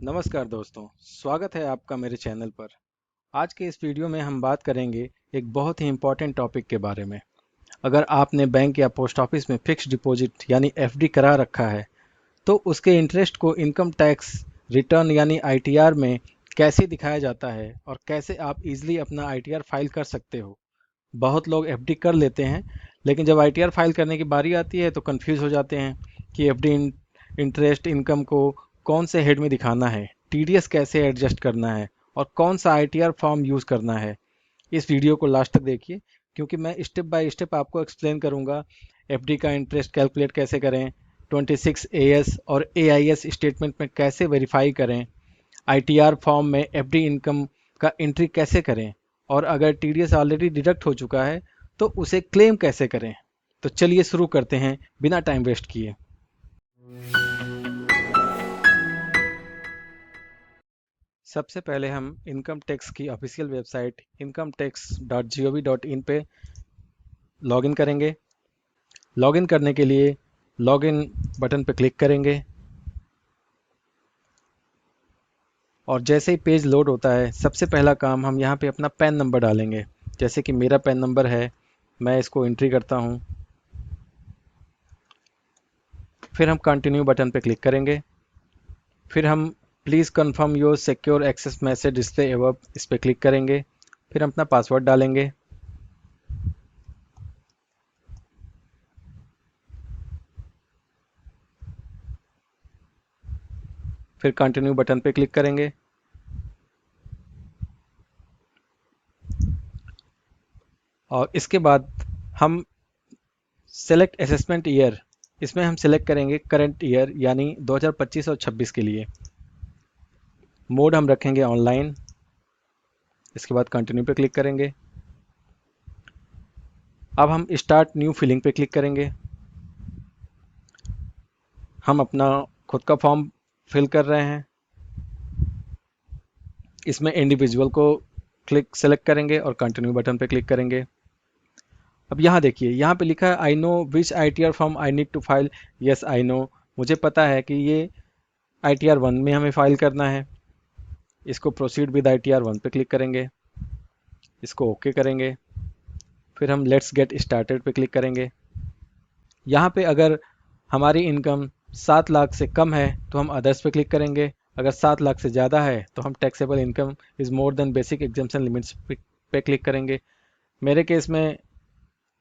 नमस्कार दोस्तों, स्वागत है आपका मेरे चैनल पर। आज के इस वीडियो में हम बात करेंगे एक बहुत ही इम्पोर्टेंट टॉपिक के बारे में। अगर आपने बैंक या पोस्ट ऑफिस में फिक्स्ड डिपॉजिट यानी एफडी करा रखा है, तो उसके इंटरेस्ट को इनकम टैक्स रिटर्न यानी आईटीआर में कैसे दिखाया जाता है और कैसे आप इजीली अपना आईटीआर फाइल कर सकते हो। बहुत लोग एफडी कर लेते हैं, लेकिन जब आईटीआर फाइल करने की बारी आती है तो कंफ्यूज हो जाते हैं कि एफडी इंटरेस्ट इनकम को कौन से हेड में दिखाना है, टीडीएस कैसे एडजस्ट करना है और कौन सा आईटीआर फॉर्म यूज़ करना है। इस वीडियो को लास्ट तक देखिए, क्योंकि मैं स्टेप बाय स्टेप आपको एक्सप्लेन करूंगा एफडी का इंटरेस्ट कैलकुलेट कैसे करें, 26 एएस और एआईएस स्टेटमेंट में कैसे वेरीफाई करें, आईटीआर फॉर्म में एफडी इनकम का एंट्री कैसे करें, और अगर टीडीएस ऑलरेडी डिडक्ट हो चुका है तो उसे क्लेम कैसे करें। तो चलिए शुरू करते हैं बिना टाइम वेस्ट किए। सबसे पहले हम इनकम टैक्स की ऑफिशियल वेबसाइट incometax.gov.in पे लॉगिन करेंगे। लॉगिन करने के लिए लॉगिन बटन पर क्लिक करेंगे और जैसे ही पेज लोड होता है, सबसे पहला काम हम यहाँ पे अपना पैन नंबर डालेंगे। जैसे कि मेरा पैन नंबर है, मैं इसको एंट्री करता हूँ। फिर हम कंटिन्यू बटन पे क्लिक करेंगे। फिर हम please confirm your secure access message display above इस पर क्लिक करेंगे। फिर हम अपना पासवर्ड डालेंगे। फिर कंटिन्यू बटन पे क्लिक करेंगे। और इसके बाद हम सेलेक्ट असेसमेंट ईयर, इसमें हम सेलेक्ट करेंगे करंट ईयर यानी 2025 और 26 के लिए। मोड हम रखेंगे ऑनलाइन। इसके बाद कंटिन्यू पे क्लिक करेंगे। अब हम स्टार्ट न्यू फिलिंग पे क्लिक करेंगे। हम अपना खुद का फॉर्म फिल कर रहे हैं। इसमें इंडिविजुअल को क्लिक सेलेक्ट करेंगे और कंटिन्यू बटन पे क्लिक करेंगे। अब यहाँ देखिए, यहाँ पे लिखा है I know which ITR form I need to file. Yes I know, मुझे पता है कि ये आईटीआर 1 में हमें फाइल करना है। इसको प्रोसीड विद आईटीआर 1 पे क्लिक करेंगे। इसको ओके करेंगे। फिर हम लेट्स गेट स्टार्टेड पे क्लिक करेंगे। यहाँ पे अगर हमारी इनकम 7 लाख से कम है तो हम अदर्स पे क्लिक करेंगे। अगर 7 लाख से ज़्यादा है तो हम taxable income is more than basic exemption limits पे क्लिक करेंगे। मेरे केस में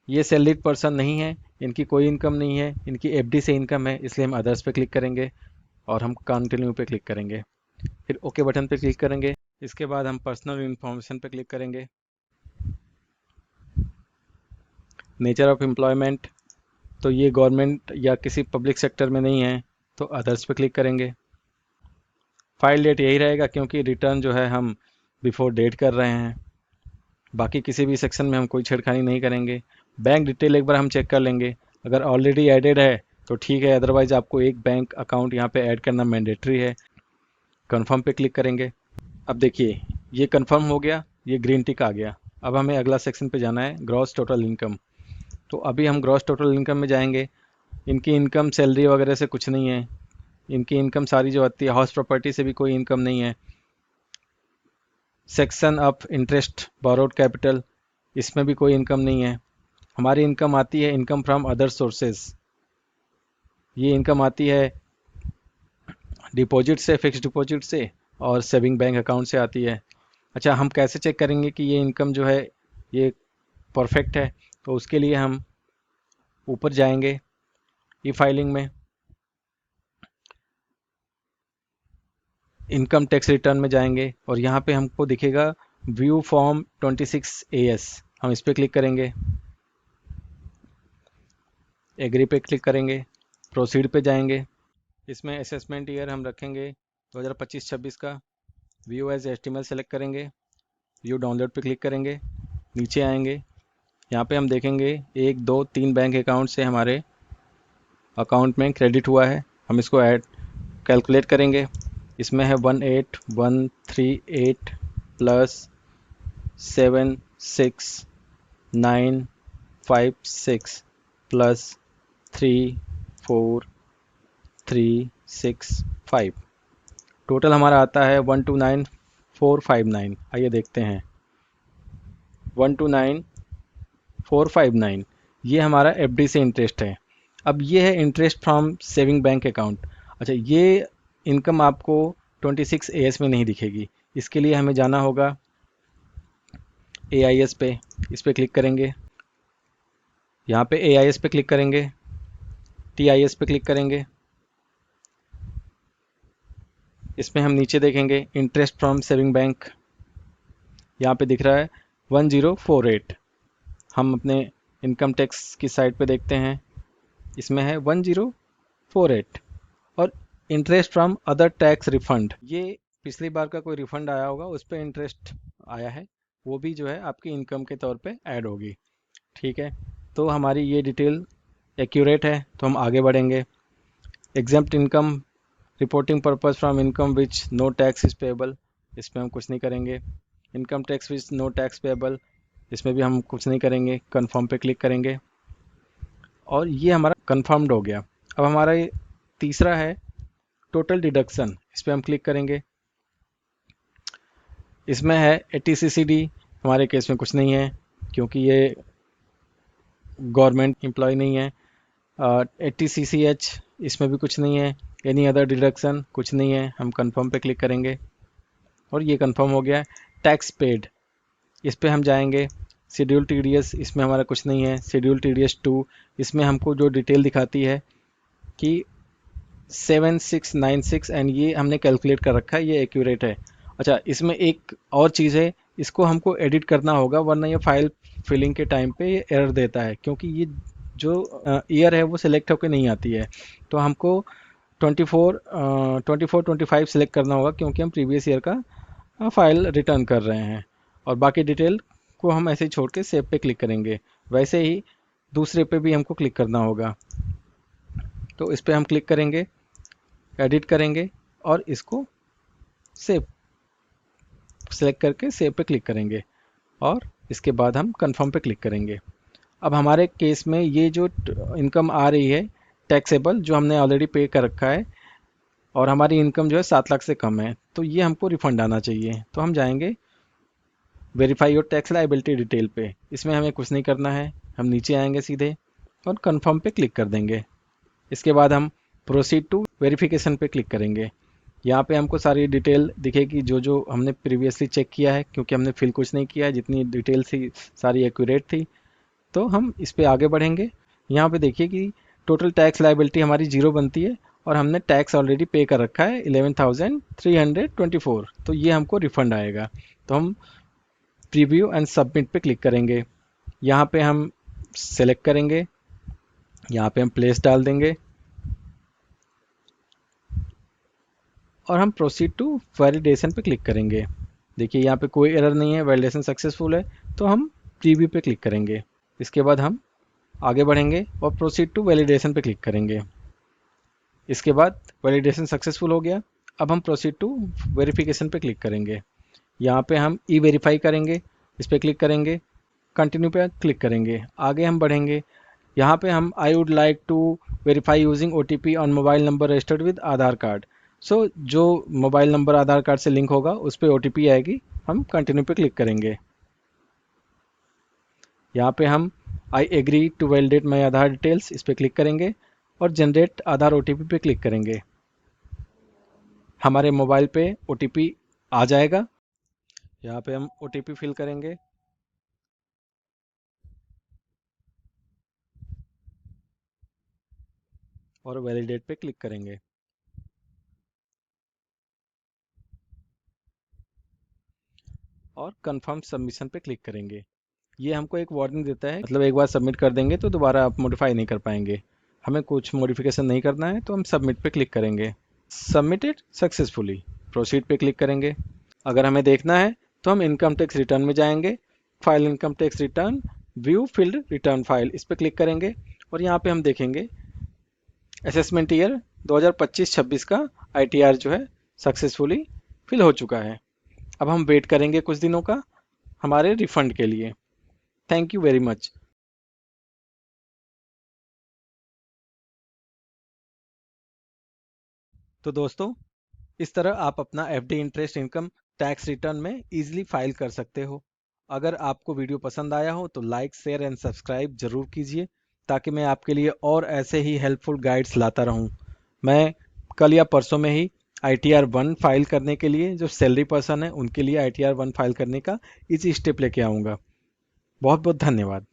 ये सैलरीड पर्सन नहीं है, इनकी कोई इनकम नहीं है, इनकी एफडी से इनकम है, इसलिए हम अदर्स पे क्लिक करेंगे और हम कंटिन्यू पे क्लिक करेंगे। फिर ओके बटन पे क्लिक करेंगे। इसके बाद हम पर्सनल इन्फॉर्मेशन पे क्लिक करेंगे। नेचर ऑफ एम्प्लॉयमेंट, तो ये गवर्नमेंट या किसी पब्लिक सेक्टर में नहीं है, तो अदर्स पे क्लिक करेंगे। फाइल डेट यही रहेगा क्योंकि रिटर्न जो है हम बिफोर डेट कर रहे हैं। बाकी किसी भी सेक्शन में हम कोई छेड़खानी नहीं करेंगे। बैंक डिटेल एक बार हम चेक कर लेंगे, अगर ऑलरेडी एडेड है तो ठीक है, अदरवाइज आपको एक बैंक अकाउंट यहाँ पे ऐड करना मैंडेटरी है। कन्फर्म पे क्लिक करेंगे। अब देखिए, ये कन्फर्म हो गया, ये ग्रीन टिक आ गया। अब हमें अगला सेक्शन पे जाना है, ग्रॉस टोटल इनकम। तो अभी हम ग्रॉस टोटल इनकम में जाएंगे। इनकी इनकम सैलरी वगैरह से कुछ नहीं है। इनकी इनकम सारी जो आती है हाउस प्रॉपर्टी से भी कोई इनकम नहीं है। Section of interest borrowed capital, इसमें भी कोई इनकम नहीं है। हमारी इनकम आती है इनकम फ्रॉम अदर सोर्सेज। ये इनकम आती है डिपॉजिट से, फिक्स डिपॉजिट से और सेविंग बैंक अकाउंट से आती है। अच्छा, हम कैसे चेक करेंगे कि ये इनकम जो है ये परफेक्ट है? तो उसके लिए हम ऊपर जाएंगे, ई फाइलिंग में इनकम टैक्स रिटर्न में जाएंगे और यहाँ पे हमको दिखेगा व्यू फॉर्म 26 एएस। हम इस पर क्लिक करेंगे, एग्री पे क्लिक करेंगे, प्रोसीड पे जाएंगे। इसमें असेसमेंट ईयर हम रखेंगे 2025-26 का। व्यू एज एस्टिमेट सेलेक्ट करेंगे, व्यू डाउनलोड पे क्लिक करेंगे, नीचे आएंगे। यहाँ पे हम देखेंगे 1 2 3 बैंक अकाउंट से हमारे अकाउंट में क्रेडिट हुआ है। हम इसको ऐड कैलकुलेट करेंगे। इसमें है 18138 प्लस 76956 प्लस 34365। टोटल हमारा आता है 129459। आइए देखते हैं। 129459 ये हमारा एफडी से इंटरेस्ट है। अब ये है interest from saving bank account. अच्छा, ये इनकम आपको 26 एएस में नहीं दिखेगी। इसके लिए हमें जाना होगा एआईएस पे। इस पे क्लिक करेंगे। यहाँ पे एआईएस पे क्लिक करेंगे, टीआईएस पे क्लिक करेंगे। इसमें हम नीचे देखेंगे इंटरेस्ट फ्रॉम सेविंग बैंक, यहाँ पे दिख रहा है 1048। हम अपने इनकम टैक्स की साइड पे देखते हैं, इसमें है 1048। और interest from other tax refund, ये पिछली बार का कोई रिफंड आया होगा उस पर इंटरेस्ट आया है, वो भी जो है आपकी इनकम के तौर पे ऐड होगी। ठीक है, तो हमारी ये डिटेल एक्यूरेट है, तो हम आगे बढ़ेंगे। Exempt income reporting purpose from income which no tax is payable, इसमें हम कुछ नहीं करेंगे। Income tax which no tax payable, इसमें भी हम कुछ नहीं करेंगे। कन्फर्म पे क्लिक करेंगे और ये हमारा कन्फर्म्ड हो गया। अब हमारा ये तीसरा है टोटल डिडक्शन, इस पर हम क्लिक करेंगे। इसमें है 80 CCD, हमारे केस में कुछ नहीं है क्योंकि ये गवर्नमेंट एम्प्लॉय नहीं है। 80 CCH, इसमें भी कुछ नहीं है। एनी अदर डिडक्शन, कुछ नहीं है। हम कंफर्म पे क्लिक करेंगे और ये कंफर्म हो गया। टैक्स पेड, इस पे हम जाएंगे। शेड्यूल TDS, इसमें हमारा कुछ नहीं है। शेड्यूल TDS 2, इसमें हमको जो डिटेल दिखाती है कि 7696 एंड ये हमने कैलकुलेट कर रखा है, ये एक्यूरेट है। अच्छा, इसमें एक और चीज़ है, इसको हमको एडिट करना होगा वरना ये फाइल फिलिंग के टाइम पे ये एरर देता है, क्योंकि ये जो ईयर है वो सिलेक्ट होकर नहीं आती है। तो हमको 24 25 सिलेक्ट करना होगा क्योंकि हम प्रीवियस ईयर का फाइल रिटर्न कर रहे हैं। और बाकी डिटेल को हम ऐसे ही छोड़ के सेव पे क्लिक करेंगे। वैसे ही दूसरे पे भी हमको क्लिक करना होगा, तो इस पे हम क्लिक करेंगे, एडिट करेंगे और इसको सेव सेलेक्ट करके सेव पे क्लिक करेंगे और इसके बाद हम कंफर्म पे क्लिक करेंगे। अब हमारे केस में ये जो इनकम आ रही है टैक्सेबल, जो हमने ऑलरेडी पे कर रखा है, और हमारी इनकम जो है 7 लाख से कम है, तो ये हमको रिफंड आना चाहिए। तो हम जाएंगे verify your tax liability detail पे, इसमें हमें कुछ नहीं करना है। हम नीचे आएंगे सीधे और कंफर्म पे क्लिक कर देंगे। इसके बाद हम प्रोसीड टू वेरिफिकेशन पे क्लिक करेंगे। यहाँ पे हमको सारी डिटेल दिखेगी जो जो हमने प्रीवियसली चेक किया है, क्योंकि हमने फिल कुछ नहीं किया है, जितनी डिटेल थी सारी एक्यूरेट थी। तो हम इस पे आगे बढ़ेंगे। यहाँ पे देखिए कि टोटल टैक्स लायबिलिटी हमारी 0 बनती है और हमने टैक्स ऑलरेडी पे कर रखा है 11,324, तो ये हमको रिफंड आएगा। तो हम प्रीव्यू एंड सबमिट पे क्लिक करेंगे। यहाँ पे हम सेलेक्ट करेंगे, यहाँ पे हम प्लेस डाल देंगे और हम प्रोसीड टू वैलिडेशन पे क्लिक करेंगे। देखिए यहाँ पे कोई एरर नहीं है, वैलिडेशन सक्सेसफुल है। तो हम प्रीव्यू पे क्लिक करेंगे। इसके बाद हम आगे बढ़ेंगे और प्रोसीड टू वैलिडेशन पे क्लिक करेंगे। इसके बाद वैलिडेशन सक्सेसफुल हो गया। अब हम प्रोसीड टू वेरिफिकेशन पे क्लिक करेंगे। यहाँ पे हम ई वेरीफाई करेंगे, इस पर क्लिक करेंगे, कंटिन्यू पे क्लिक करेंगे, आगे हम बढ़ेंगे। यहाँ पे हम I would like to verify using OTP on mobile number registered with Aadhaar card. So जो मोबाइल नंबर आधार कार्ड से लिंक होगा उस पर OTP आएगी। हम कंटिन्यू पे क्लिक करेंगे। यहाँ पे हम I agree to validate my Aadhaar details, इस पर क्लिक करेंगे और जनरेट आधार OTP पे क्लिक करेंगे। हमारे मोबाइल पे OTP आ जाएगा। यहाँ पे हम OTP फिल करेंगे और वैलिडेट पे क्लिक करेंगे और कंफर्म सबमिशन पे क्लिक करेंगे। ये हमको एक वार्निंग देता है, मतलब एक बार सबमिट कर देंगे तो दोबारा आप मॉडिफाई नहीं कर पाएंगे। हमें कुछ मॉडिफिकेशन नहीं करना है तो हम सबमिट पे क्लिक करेंगे। सबमिटेड सक्सेसफुली, प्रोसीड पे क्लिक करेंगे। अगर हमें देखना है तो हम इनकम टैक्स रिटर्न में जाएंगे, file income tax return, view field return file, इस पर क्लिक करेंगे और यहाँ पे हम देखेंगे असेसमेंट ईयर 2025-26 का ITR जो है सक्सेसफुली फिल हो चुका है। अब हम वेट करेंगे कुछ दिनों का हमारे रिफंड के लिए। Thank you very much. तो दोस्तों, इस तरह आप अपना FD interest income tax return में इजीली फाइल कर सकते हो। अगर आपको वीडियो पसंद आया हो तो लाइक शेयर एंड सब्सक्राइब जरूर कीजिए, ताकि मैं आपके लिए और ऐसे ही हेल्पफुल गाइड्स लाता रहूं। मैं कल या परसों में ही ITR 1 फाइल करने के लिए, जो सैलरी पर्सन है उनके लिए ITR 1 फाइल करने का इजी स्टेप लेके आऊँगा। बहुत बहुत धन्यवाद।